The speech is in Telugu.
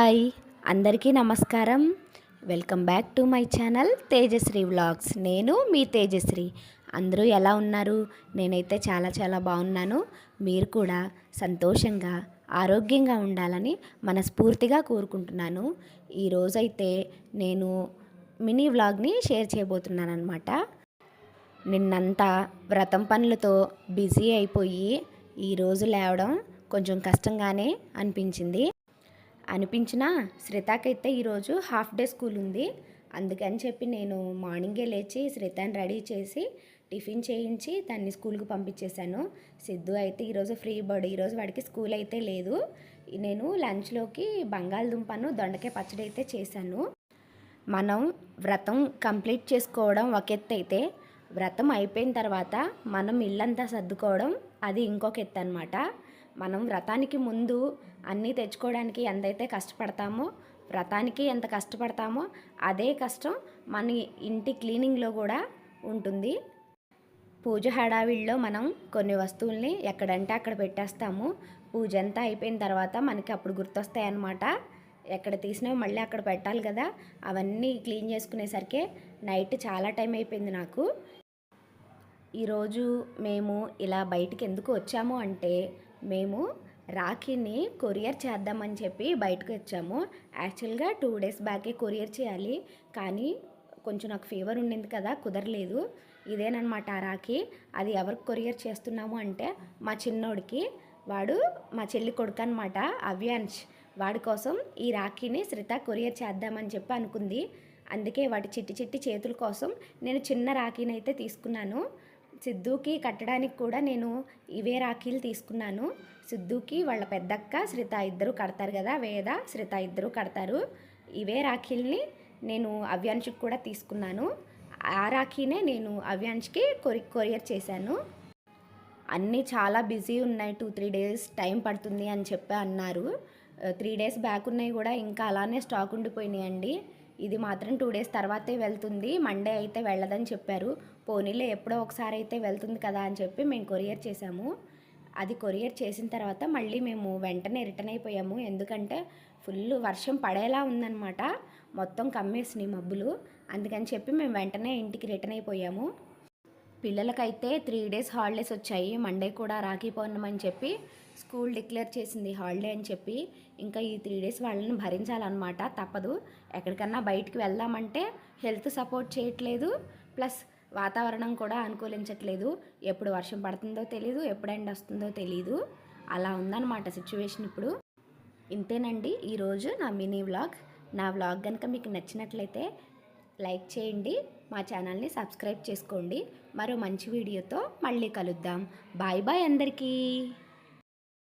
హాయ్ అందరికీ నమస్కారం. Welcome back to my channel Tejasri vlogs. నేను మీ తేజశ్రీ. అందరూ ఎలా ఉన్నారు? నేనైతే చాలా చాలా బాగున్నాను. మీరు కూడా సంతోషంగా ఆరోగ్యంగా ఉండాలని మనస్ఫూర్తిగా కోరుకుంటున్నాను. ఈరోజైతే నేను మినీ వ్లాగ్ని షేర్ చేయబోతున్నాను అనమాట. నిన్నంతా వ్రతం పనులతో బిజీ అయిపోయి ఈరోజు లేవడం కొంచెం కష్టంగానే అనిపించినా శ్రితాకైతే ఈరోజు హాఫ్ డే స్కూల్ ఉంది. అందుకని చెప్పి నేను మార్నింగే లేచి శ్రితాని రెడీ చేసి టిఫిన్ చేయించి దాన్ని స్కూల్కి పంపించేశాను. సిద్ధు అయితే ఈరోజు ఫ్రీ బర్డ్, ఈరోజు వాడికి స్కూల్ అయితే లేదు. నేను లంచ్లోకి బంగాళదుంపను దొండకాయ పచ్చడి అయితే చేశాను. మనం వ్రతం కంప్లీట్ చేసుకోవడం ఒక ఎత్తు అయితే, వ్రతం అయిపోయిన తర్వాత మనం ఇల్లంతా సర్దుకోవడం అది ఇంకొక ఎత్తు అనమాట. మనం వ్రతానికి ముందు అన్నీ తెచ్చుకోవడానికి ఎంతైతే కష్టపడతామో, వ్రతానికి ఎంత కష్టపడతామో అదే కష్టం మన ఇంటి క్లీనింగ్లో కూడా ఉంటుంది. పూజ హడావిడిలో మనం కొన్ని వస్తువుల్ని ఎక్కడంటే అక్కడ పెట్టేస్తాము. పూజ అంతా అయిపోయిన తర్వాత మనకి అప్పుడు గుర్తొస్తాయి అన్నమాట. ఎక్కడ తీసినా మళ్ళీ అక్కడ పెట్టాలి కదా. అవన్నీ క్లీన్ చేసుకునేసరికి నైట్ చాలా టైం అయిపోయింది నాకు. ఈరోజు మేము ఇలా బయటికి ఎందుకు వచ్చాము అంటే, మేము రాఖీని కొరియర్ చేద్దామని చెప్పి బయటకు వచ్చాము. యాక్చువల్గా 2 డేస్ బ్యాకే కొరియర్ చేయాలి, కానీ కొంచెం నాకు ఫీవర్ ఉండింది కదా, కుదరలేదు. ఇదేనమాట ఆ రాఖీ. అది ఎవరికి కొరియర్ చేస్తున్నాము అంటే మా చిన్నోడికి. వాడు మా చెల్లి కొడుకు అనమాట, అవ్యాంష్. వాడి కోసం ఈ రాఖీని శ్రిత కొరియర్ చేద్దామని చెప్పి అనుకుంది. అందుకే వాటి చిట్టి చిట్టి చేతుల కోసం నేను చిన్న రాఖీని అయితే తీసుకున్నాను. సిద్ధుకి కట్టడానికి కూడా నేను ఇవే రాఖీలు తీసుకున్నాను. సిద్ధుకి వాళ్ళ పెద్దక్క శ్రిత ఇద్దరు కడతారు కదా, వేద శ్రిత ఇద్దరు కడతారు. ఇవే రాఖీల్ని నేను అవ్యాంష్కి కూడా తీసుకున్నాను. ఆ రాఖీనే నేను అవ్యాంష్కి కొరియర్ చేశాను. అన్నీ చాలా బిజీ ఉన్నాయి, 2-3 డేస్ టైం పడుతుంది అని చెప్పి అన్నారు. 3 డేస్ బ్యాక్ ఉన్నాయి కూడా ఇంకా అలానే స్టాక్ ఉండిపోయినాయండి. ఇది మాత్రం 2 డేస్ తర్వాతే వెళ్తుంది, మండే అయితే వెళ్ళదని చెప్పారు. పోనీలే ఎప్పుడో ఒకసారి అయితే వెళ్తుంది కదా అని చెప్పి మేము కొరియర్ చేసాము. అది కొరియర్ చేసిన తర్వాత మళ్ళీ మేము వెంటనే రిటర్న్ అయిపోయాము. ఎందుకంటే ఫుల్ వర్షం పడేలా ఉందన్నమాట, మొత్తం కమ్మేసినాయి మబ్బులు. అందుకని చెప్పి మేము వెంటనే ఇంటికి రిటర్న్ అయిపోయాము. పిల్లలకైతే 3 డేస్ హాలిడేస్ వచ్చాయి. మండే కూడా రాఖీ పౌర్ణమి అని చెప్పి స్కూల్ డిక్లేర్ చేసింది హాలిడే అని చెప్పి. ఇంకా ఈ 3 డేస్ వాళ్ళని భరించాలన్నమాట, తప్పదు. ఎక్కడికన్నా బయటికి వెళ్దామంటే హెల్త్ సపోర్ట్ చేయట్లేదు, ప్లస్ వాతావరణం కూడా అనుకూలించట్లేదు. ఎప్పుడు వర్షం పడుతుందో తెలీదు, ఎప్పుడు ఎండ వస్తుందో తెలీదు. అలా ఉందన్నమాట సిచ్యువేషన్ ఇప్పుడు. ఇంతేనండి ఈరోజు నా మినీ వ్లాగ్. నా వ్లాగ్ కనుక మీకు నచ్చినట్లయితే లైక్ చేయండి, మా ఛానల్ని సబ్స్క్రైబ్ చేసుకోండి. మరో మంచి వీడియోతో మళ్ళీ కలుద్దాం. బాయ్ బాయ్ అందరికీ.